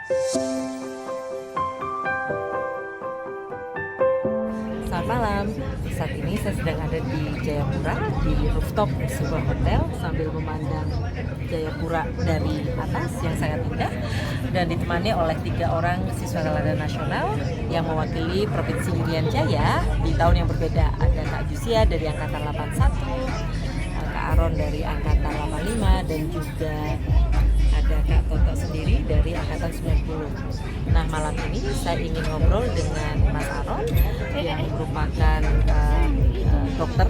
Selamat malam, saat ini saya sedang ada di Jayapura, di rooftop sebuah hotel sambil memandang Jayapura dari atas yang sangat indah dan ditemani oleh 3 orang siswa teladan nasional yang mewakili Provinsi Irian Jaya di tahun yang berbeda. Ada Kak Jusia dari Angkatan 81, Kak Aron dari Angkatan 85, dan juga ada Kak Toto sendiri dari Angkatan 90. Nah, malam ini saya ingin ngobrol dengan Mas Aron yang merupakan dokter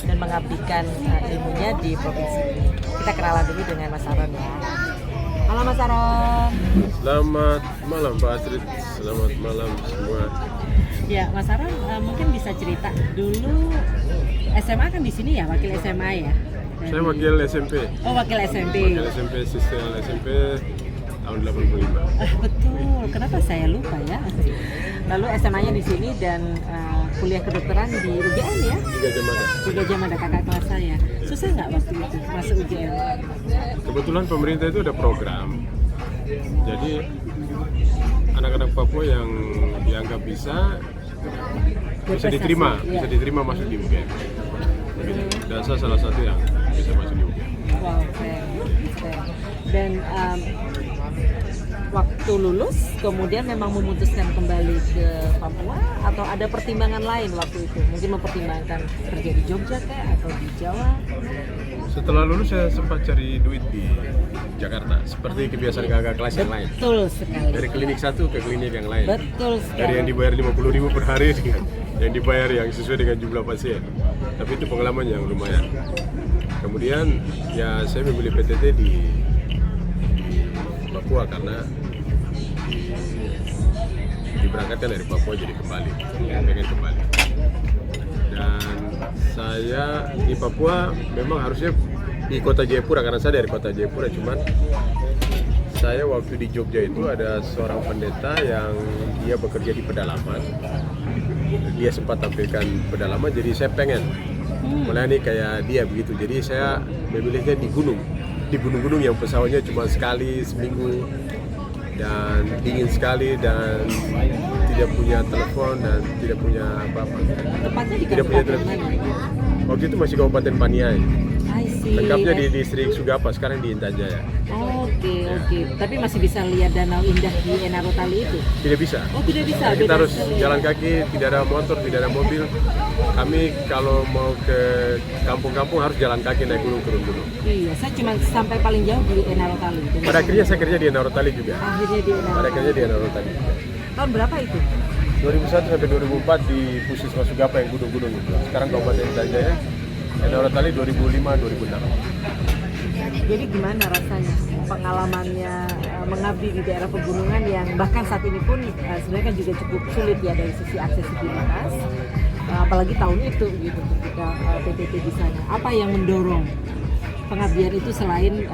dan mengabdikan ilmunya di provinsi ini. Kita kenalan dulu dengan Mas Aron ya. Halo Mas Aron. Selamat malam Pak Astrid, selamat malam semua. Ya, Mas Aron mungkin bisa cerita dulu SMA kan di sini ya, wakil SMA ya? Saya wakil SMP. Oh, wakil SMP. Wakil SMP, sistem SMP tahun 85. Betul, kenapa saya lupa ya? Lalu SMA-nya di sini dan kuliah kedokteran di UGM ya? Di Gajah Mada. Di Gajah Mada, kakak kelas saya. Susah nggak waktu itu masuk UGM? Kebetulan pemerintah itu ada program. Jadi anak-anak Papua yang dianggap bisa diterima, Ya. bisa diterima masuk di UGM. Dan saya salah satu yang bisa masuk di UGM. Wow, keren. Dan waktu lulus, kemudian memang memutuskan kembali ke Papua atau ada pertimbangan lain waktu itu? Mungkin mempertimbangkan kerja di Jogja kah atau di Jawa? Setelah lulus saya sempat cari duit di Jakarta, seperti kebiasaan kakak kelas yang lain. Betul sekali. Dari klinik satu ke klinik yang lain. Betul sekali. Dari yang dibayar 50.000 per hari dengan yang dibayar yang sesuai dengan jumlah pasien. Tapi itu pengalaman yang lumayan. Kemudian ya saya memilih PTT di Papua karena diberangkatkan dari Papua jadi kembali, pengen kembali. Dan saya di Papua memang harusnya di kota Jayapura karena saya dari kota Jayapura, cuman saya waktu di Jogja itu ada seorang pendeta yang dia bekerja di pedalaman. Dia sempat tampilkan pedalaman, jadi saya pengen melayani kayak dia begitu. Jadi saya memilihnya di gunung-gunung yang pesawatnya cuma sekali seminggu dan dingin sekali dan tidak punya telepon dan tidak punya apa-apa. Tepatnya di Tidak punya Kabupaten telepon. mana? Waktu itu masih Kabupaten Paniai. I see. Lengkapnya di distrik Sugapa, sekarang di Intan Jaya. Oke. Tapi masih bisa lihat danau indah di Enaro Tali itu? Tidak bisa. Oh, tidak bisa. Kita beda harus sekali. jalan kaki, tidak ada motor, tidak ada mobil. Kami kalau mau ke kampung-kampung harus jalan kaki naik gunung turun gunung. Iya, saya cuma sampai paling jauh di Enaro Tali. Pada akhirnya saya kerja di Enaro Tali juga. Akhirnya di Enaro Pada Tali. akhirnya di Enaro Tali juga. Tahun berapa itu? 2001 sampai 2004 di Puskesmas Sugapa yang gunung-gunung itu. Sekarang Kabupaten Intan Jaya. Enaro Tali 2005-2006. Jadi gimana rasanya pengalamannya mengabdi di daerah pegunungan yang bahkan saat ini pun sebenarnya kan juga cukup sulit ya dari sisi aksesibilitas, apalagi tahun itu gitu ketika PTT di sana. Apa yang mendorong pengabdian itu selain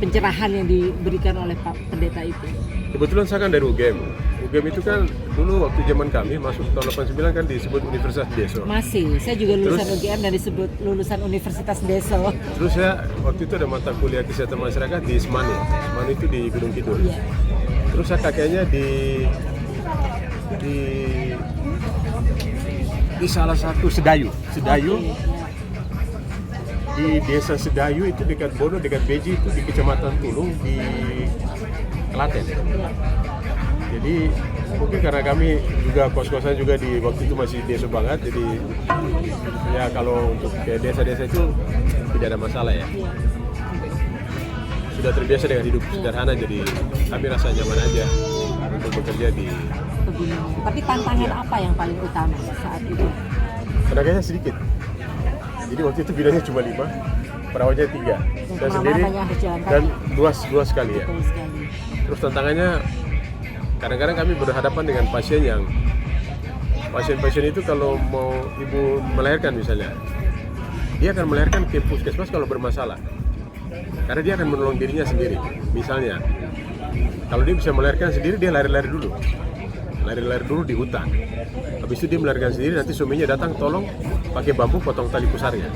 pencerahan yang diberikan oleh Pak Pendeta itu? Kebetulan saya kan dari UGM. UGM itu kan dulu waktu zaman kami masuk tahun 89 kan disebut Universitas Deso. Masih, saya juga lulusan Terus- UGM dan disebut lulusan Universitas Deso. Terus saya waktu itu ada mata kuliah kesehatan masyarakat di Semani. Semani itu di Gunung Kidul. Iya. Terus saya kakeknya di salah satu Sedayu. Oke, Di desa Sedayu itu dekat Bono, dekat Beji itu di Kecamatan Tulung di Klaten. ya. Jadi mungkin karena kami juga kos-kosan juga di waktu itu masih desa banget, jadi ya kalau untuk ke desa-desa itu tidak ada masalah ya. Iya. Sudah terbiasa dengan hidup sederhana, jadi kami rasa nyaman aja untuk bekerja di Pegunungan. Tapi tantangan apa yang paling utama saat itu? tenaganya sedikit. Jadi waktu itu bidangnya cuma 5, perawatnya 3. Saya kemana-mana sendiri hanya harus jalan kaki. dan luas sekali ya. Betul sekali. Terus tantangannya kadang-kadang kami berhadapan dengan pasien itu kalau mau ibu melahirkan misalnya, dia akan melahirkan ke puskesmas kalau bermasalah. Karena dia akan menolong dirinya sendiri. Misalnya, kalau dia bisa melahirkan sendiri, dia lari-lari dulu di hutan. Habis itu dia melahirkan sendiri, nanti suaminya datang tolong pakai bambu potong tali pusarnya.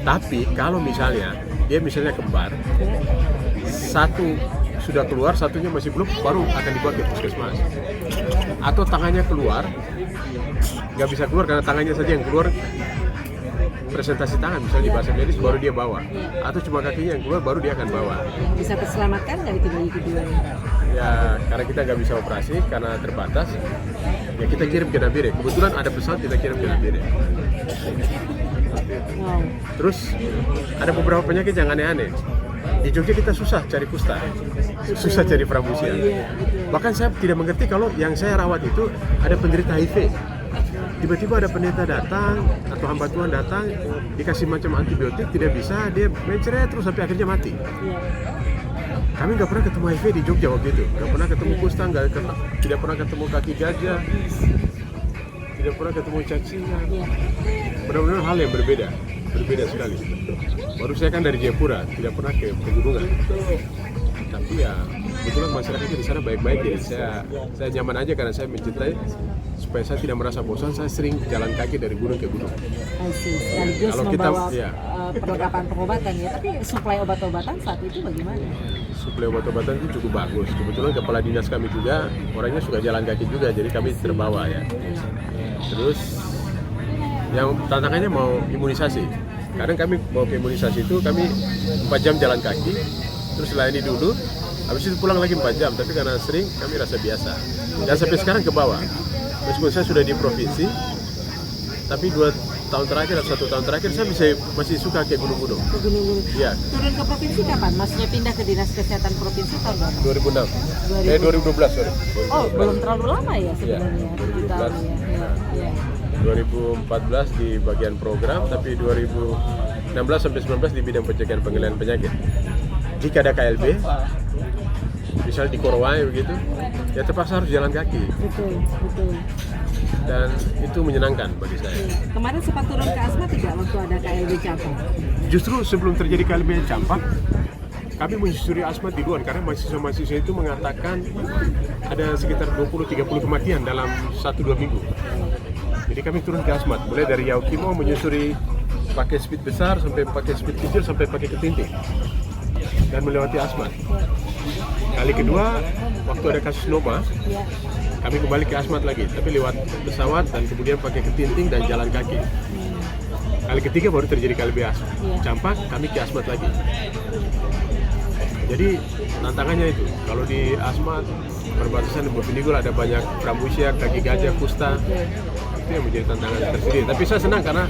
Tapi kalau misalnya dia kembar, sudah keluar, satunya masih belum, baru akan dibawa ke puskesmas. Atau tangannya keluar, nggak bisa keluar karena tangannya saja yang keluar, presentasi tangan misalnya di bahasa medis baru dia bawa, atau cuma kakinya yang keluar baru dia akan bawa. Yang bisa terselamatkan nggak itu bayi kedua? Ya karena kita nggak bisa operasi karena terbatas, ya kita kirim ke Nabire. Kebetulan ada pesawat kita kirim ke Nabire. Wow. Terus ada beberapa penyakit yang aneh-aneh. Di Jogja kita susah cari kusta, susah cari pramusia. Bahkan saya tidak mengerti kalau yang saya rawat itu ada penderita HIV. Tiba-tiba ada pendeta datang atau hamba Tuhan datang, dikasih macam antibiotik, tidak bisa, dia mencret terus sampai akhirnya mati. Kami nggak pernah ketemu HIV di Jogja waktu itu, nggak pernah ketemu kusta, tidak pernah ketemu kaki gajah, tidak pernah ketemu cacingan. Benar-benar hal yang berbeda sekali. Baru saya kan dari Jayapura, tidak pernah ke pegunungan. Tapi ya kebetulan masyarakatnya di sana baik-baik, jadi saya nyaman aja karena saya mencintai. Supaya saya tidak merasa bosan, saya sering jalan kaki dari gunung ke gunung. Sekaligus Kalau kita, membawa ya. perlengkapan pengobatan ya. Tapi suplai obat-obatan saat itu bagaimana? Suplai obat-obatan itu cukup bagus. Kebetulan kepala dinas kami juga orangnya suka jalan kaki juga, jadi kami terbawa ya. Terus yang tantangannya mau imunisasi. Kadang kami mau ke imunisasi itu kami 4 jam jalan kaki, terus layani dulu, habis itu pulang lagi 4 jam. Tapi karena sering kami rasa biasa. Dan sampai sekarang ke bawah. Meskipun saya sudah di provinsi, tapi 2 tahun terakhir atau 1 tahun terakhir saya masih suka ke gunung-gunung. Ke gunung-gunung. Iya. Turun ke provinsi kapan? Maksudnya pindah ke dinas kesehatan provinsi tahun berapa? 2006. 2012 sorry. Oh, belum terlalu lama ya sebenarnya. Iya, 7 tahun ya. Ya. 2014 di bagian program, tapi 2016 sampai 19 di bidang pencegahan pengendalian penyakit. Jika ada KLB, misal di Korowai begitu, ya terpaksa harus jalan kaki. Betul. Dan itu menyenangkan bagi saya. Kemarin sempat turun ke Asmat tidak waktu ada KLB Campak? Justru sebelum terjadi KLB Campak, kami menyusuri Asmat di luar karena mahasiswa-mahasiswa itu mengatakan ada sekitar 20-30 kematian dalam 1-2 minggu. Jadi kami turun ke Asmat, mulai dari Yaukimo menyusuri pakai speed besar sampai pakai speed kecil sampai pakai ketinting dan melewati Asmat. Kali kedua, waktu ada kasus Noma, kami kembali ke Asmat lagi, tapi lewat pesawat dan kemudian pakai ketinting dan jalan kaki. Kali ketiga baru terjadi KLB Campak, kami ke Asmat lagi. Jadi tantangannya itu, kalau di Asmat perbatasan Bovendigul ada banyak pramusia, kaki gajah, kusta, itu yang menjadi tantangan tersendiri. Tapi saya senang karena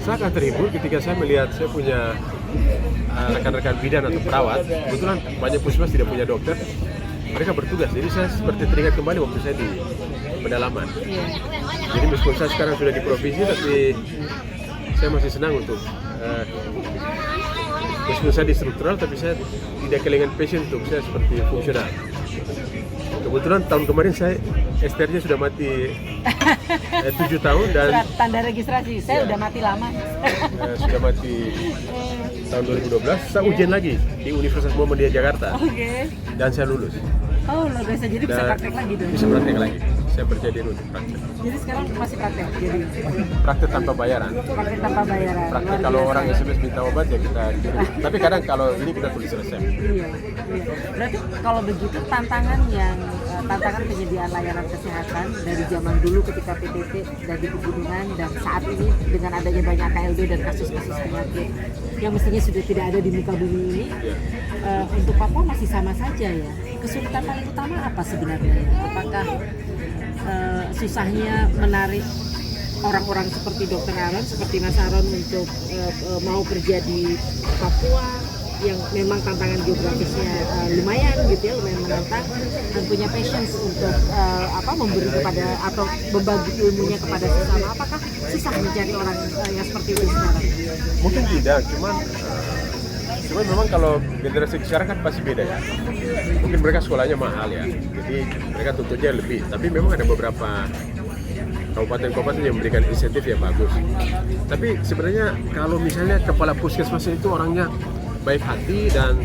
saya akan terhibur ketika saya melihat saya punya rekan-rekan bidan atau perawat. Kebetulan banyak puskesmas tidak punya dokter, mereka bertugas. Jadi saya seperti teringat kembali waktu saya di pedalaman. Jadi meskipun saya sekarang sudah di provinsi, tapi saya masih senang untuk meskipun saya di struktural, tapi saya tidak kehilangan passion untuk saya seperti fungsional. Kebetulan tahun kemarin saya STR-nya sudah mati 7 tahun dan surat tanda registrasi saya udah mati lama. Sudah mati tahun 2012. Saya ujian lagi di Universitas Muhammadiyah Jakarta. Dan saya lulus. Oh, luar biasa. Jadi bisa praktek lagi dong? Bisa praktek lagi. Saya berjadian untuk praktek. Jadi sekarang masih praktek? Jadi praktek tanpa bayaran. Praktek tanpa bayaran. Praktek kalau orang SMS minta obat ya kita kirim. Tapi kadang kalau ini kita tulis resep. Iya. Berarti kalau begitu tantangan penyediaan layanan kesehatan dari zaman dulu ketika PTT dan di pegunungan dan saat ini dengan adanya banyak KLB dan kasus-kasus penyakit yang mestinya sudah tidak ada di muka bumi ini, untuk Papua masih sama saja ya. Kesulitan paling utama apa sebenarnya? Apakah susahnya menarik orang-orang seperti Dr. Aron, seperti Mas Aron untuk mau kerja di Papua yang memang tantangan geografisnya lumayan gitu ya, lumayan menantang dan punya patience untuk memberi kepada atau berbagi ilmunya kepada sesama. Apakah susah mencari orang yang seperti itu sekarang? Mungkin tidak, cuman memang kalau generasi sekarang kan pasti beda ya. Mungkin mereka sekolahnya mahal ya, jadi mereka tuntutnya lebih. Tapi memang ada beberapa kabupaten-kabupaten yang memberikan insentif yang bagus. Tapi sebenarnya kalau misalnya kepala puskesmas itu orangnya baik hati dan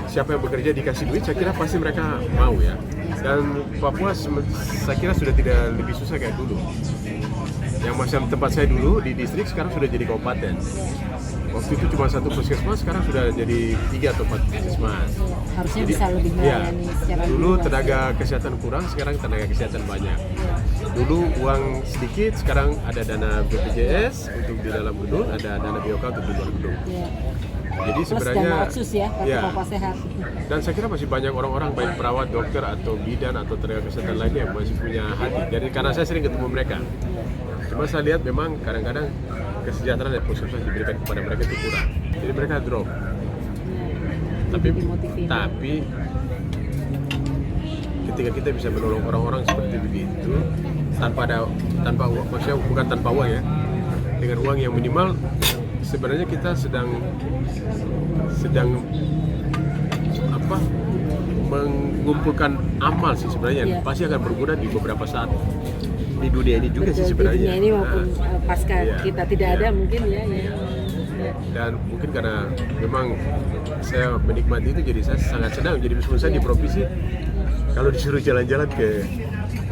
siapa yang bekerja dikasih duit, saya kira pasti mereka mau ya. Dan Papua saya kira sudah tidak lebih susah kayak dulu. Yang macam tempat saya dulu di distrik sekarang sudah jadi kabupaten. Waktu itu cuma 1 puskesmas, sekarang sudah jadi 3 atau 4 puskesmas. Harusnya Jadi, bisa lebih ya, melayani secara dulu luas. tenaga kesehatan kurang, sekarang tenaga kesehatan banyak. Dulu uang sedikit, sekarang ada dana BPJS untuk di dalam gedung, ada dana BOK untuk di luar gedung. Ya. Jadi Plus sebenarnya dana otsus ya, kartu ya, Papa Sehat. dan saya kira masih banyak orang-orang baik perawat, dokter atau bidan atau tenaga kesehatan lainnya yang masih punya hati. Jadi karena saya sering ketemu mereka. Cuma saya lihat memang kadang-kadang kesejahteraan dari puskesmas diberikan kepada mereka itu kurang. Jadi mereka drop. Tapi ketika kita bisa menolong orang-orang seperti begitu tanpa uang, maksudnya bukan tanpa uang ya, dengan uang yang minimal, sebenarnya kita sedang apa, mengumpulkan amal sih sebenarnya, yang pasti akan berguna di beberapa saat di dunia ini juga. Betul, sih sebenarnya. di dunia ini maupun pasca iya, kita tidak ada mungkin ya. Dan mungkin karena memang saya menikmati itu, jadi saya sangat senang. Jadi meskipun saya di provinsi, kalau disuruh jalan-jalan ke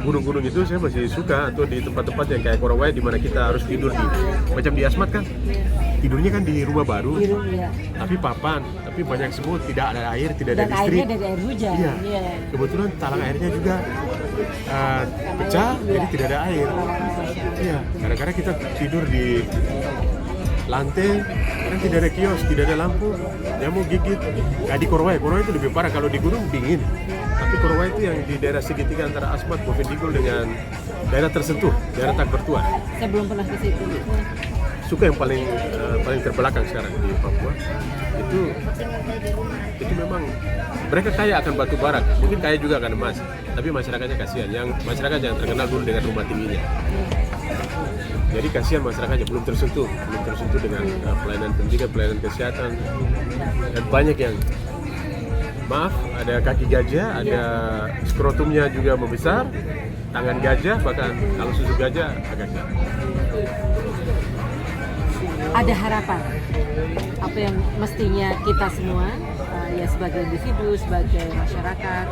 gunung-gunung itu saya masih suka, atau di tempat-tempat yang kayak Korowai di mana kita harus tidur di macam di Asmat kan, tidurnya kan di rumah baru, tapi papan, tapi banyak semut, tidak ada air, tidak ada dan listrik. airnya dari air hujan. Iya. Kebetulan talang airnya juga pecah, jadi tidak ada air. Iya, kadang-kadang kita tidur di lantai, kan tidak ada kios, tidak ada lampu, nyamuk gigit. Kayak di Korowai itu lebih parah. Kalau di gunung dingin, tapi Korowai itu yang di daerah segitiga antara Asmat, Bovendigul dengan daerah tersentuh, daerah Takbertua. Saya belum pernah ke situ. Suka yang paling terbelakang sekarang di Papua. Itu memang mereka kaya akan batu bara, mungkin kaya juga akan emas, tapi masyarakatnya kasihan. Yang masyarakat yang terkenal dulu dengan rumah tingginya. Jadi kasihan masyarakatnya, belum tersentuh dengan pelayanan pendidikan, pelayanan kesehatan, dan banyak yang maaf, ada kaki gajah, ada skrotumnya juga membesar, tangan gajah, bahkan kalau susu gajah agak kecil. Ada harapan apa yang mestinya kita semua ya sebagai individu, sebagai masyarakat,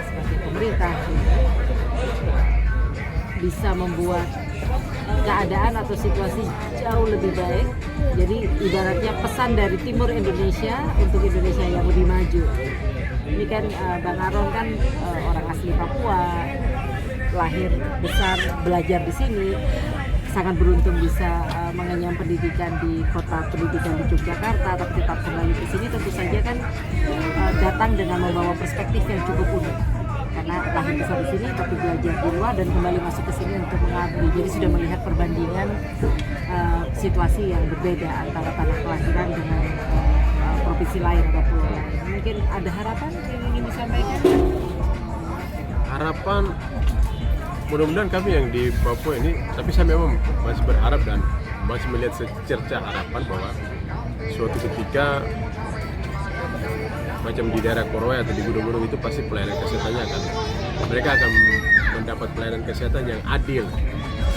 sebagai pemerintah bisa membuat keadaan atau situasi jauh lebih baik. Jadi ibaratnya pesan dari timur Indonesia untuk Indonesia yang lebih maju. Ini kan Bang Aron kan orang asli Papua, lahir besar belajar di sini, sangat beruntung bisa mengenyam pendidikan di kota pendidikan di Yogyakarta, tapi tetap kembali ke sini tentu saja kan datang dengan membawa perspektif yang cukup unik. Karena lahir besar di sini tapi belajar di luar dan kembali masuk ke sini untuk mengabdi. Jadi sudah melihat perbandingan situasi yang berbeda antara tanah kelahiran dengan provinsi lain atau pulau lain. Mungkin ada harapan yang ingin disampaikan? Harapan, mudah-mudahan kami yang di Papua ini, tapi saya memang masih berharap dan masih melihat secerca harapan bahwa suatu ketika macam di daerah Korowai atau di gunung-gunung itu pasti pelayanan kesehatannya mereka akan mendapat pelayanan kesehatan yang adil,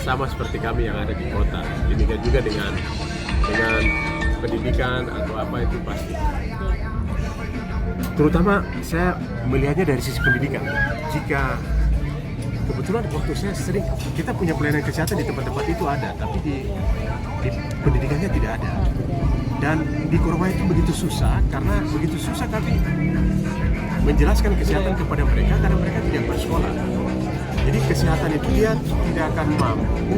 sama seperti kami yang ada di kota. Demikian juga dengan pendidikan atau apa itu pasti. Terutama saya melihatnya dari sisi pendidikan. Jika kebetulan waktu saya sering, kita punya pelayanan kesehatan di tempat-tempat itu ada, tapi di pendidikannya tidak ada. Dan di Korowai itu begitu susah, karena begitu susah kami menjelaskan kesehatan kepada mereka karena mereka tidak bersekolah. Jadi kesehatan itu dia tidak akan mampu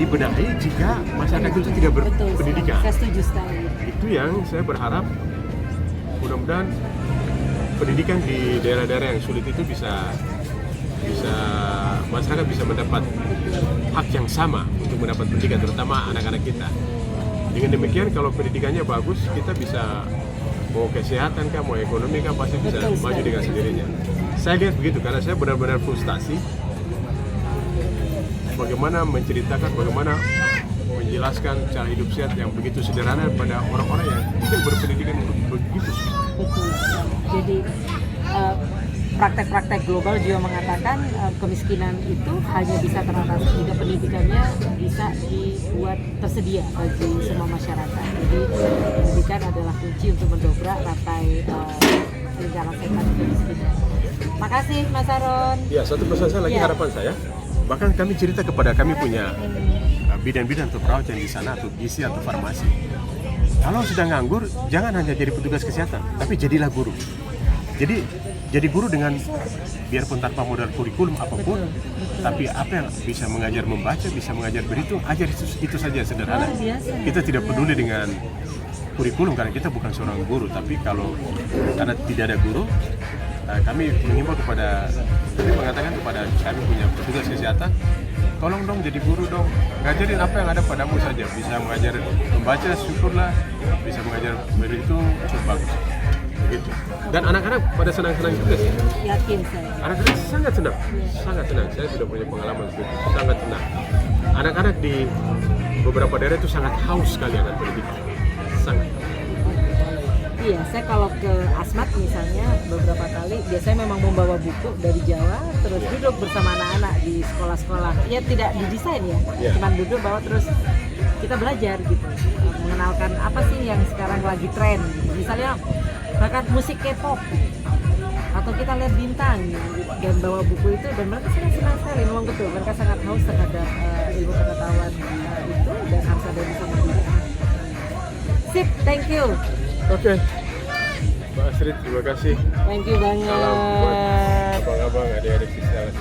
dibenahi jika masyarakat itu tidak berpendidikan. Saya setuju sekali. Itu yang saya berharap, mudah-mudahan pendidikan di daerah-daerah yang sulit itu bisa masyarakat bisa mendapat hak yang sama untuk mendapat pendidikan, terutama anak-anak kita. Dengan demikian kalau pendidikannya bagus, kita bisa mau kesehatan kah, mau ekonomi kah, pasti bisa maju dengan sendirinya. Saya lihat begitu karena saya benar-benar frustasi bagaimana menceritakan, bagaimana menjelaskan cara hidup sehat yang begitu sederhana pada orang-orang yang mungkin berpendidikan begitu. Betul. Jadi praktek-praktek global juga mengatakan kemiskinan itu hanya bisa teratasi jika pendidikannya bisa dibuat tersedia bagi semua masyarakat. Jadi pendidikan adalah kunci untuk mendobrak rantai lingkaran sehat kemiskinan. Makasih Mas Aron. Ya, satu pesan saya lagi, harapan saya. Bahkan kami cerita kepada kami punya bidan-bidan atau perawat yang di sana atau gizi atau farmasi. Kalau sudah nganggur, jangan hanya jadi petugas kesehatan, tapi jadilah guru. Jadi guru dengan biarpun tanpa modal kurikulum apapun, tapi apa yang bisa mengajar membaca, bisa mengajar berhitung, ajar itu saja sederhana. Kita tidak peduli dengan kurikulum karena kita bukan seorang guru, tapi karena tidak ada guru, kami mengimbau kami mengatakan kepada kami punya petugas kesehatan, tolong dong jadi guru dong, ngajarin apa yang ada padamu saja. Bisa mengajar membaca, syukurlah. Bisa mengajar berhitung, cukup bagus. Begitu. Dan anak-anak pada senang-senang juga sih. Yakin saya. Anak-anak sangat senang, sangat senang. Saya sudah punya pengalaman seperti itu, sangat senang. Anak-anak di beberapa daerah itu sangat haus sekali akan pendidikan, sangat. Iya, saya kalau ke Asmat misalnya beberapa kali biasanya memang membawa buku dari Jawa, terus duduk bersama anak-anak di sekolah-sekolah. Ya tidak didesain ya, cuman duduk bawa terus kita belajar gitu, mengenalkan apa sih yang sekarang lagi tren. Misalnya bahkan musik K-pop atau kita lihat bintang dan bawa buku itu, dan mereka senang sekali. Memang betul mereka sangat haus terhadap ilmu pengetahuan itu dan harus ada yang bisa memberikan. Sip, thank you. Oke, Mbak Astrid, terima kasih. Thank you banget. Salam buat abang-abang, adik-adik sisa.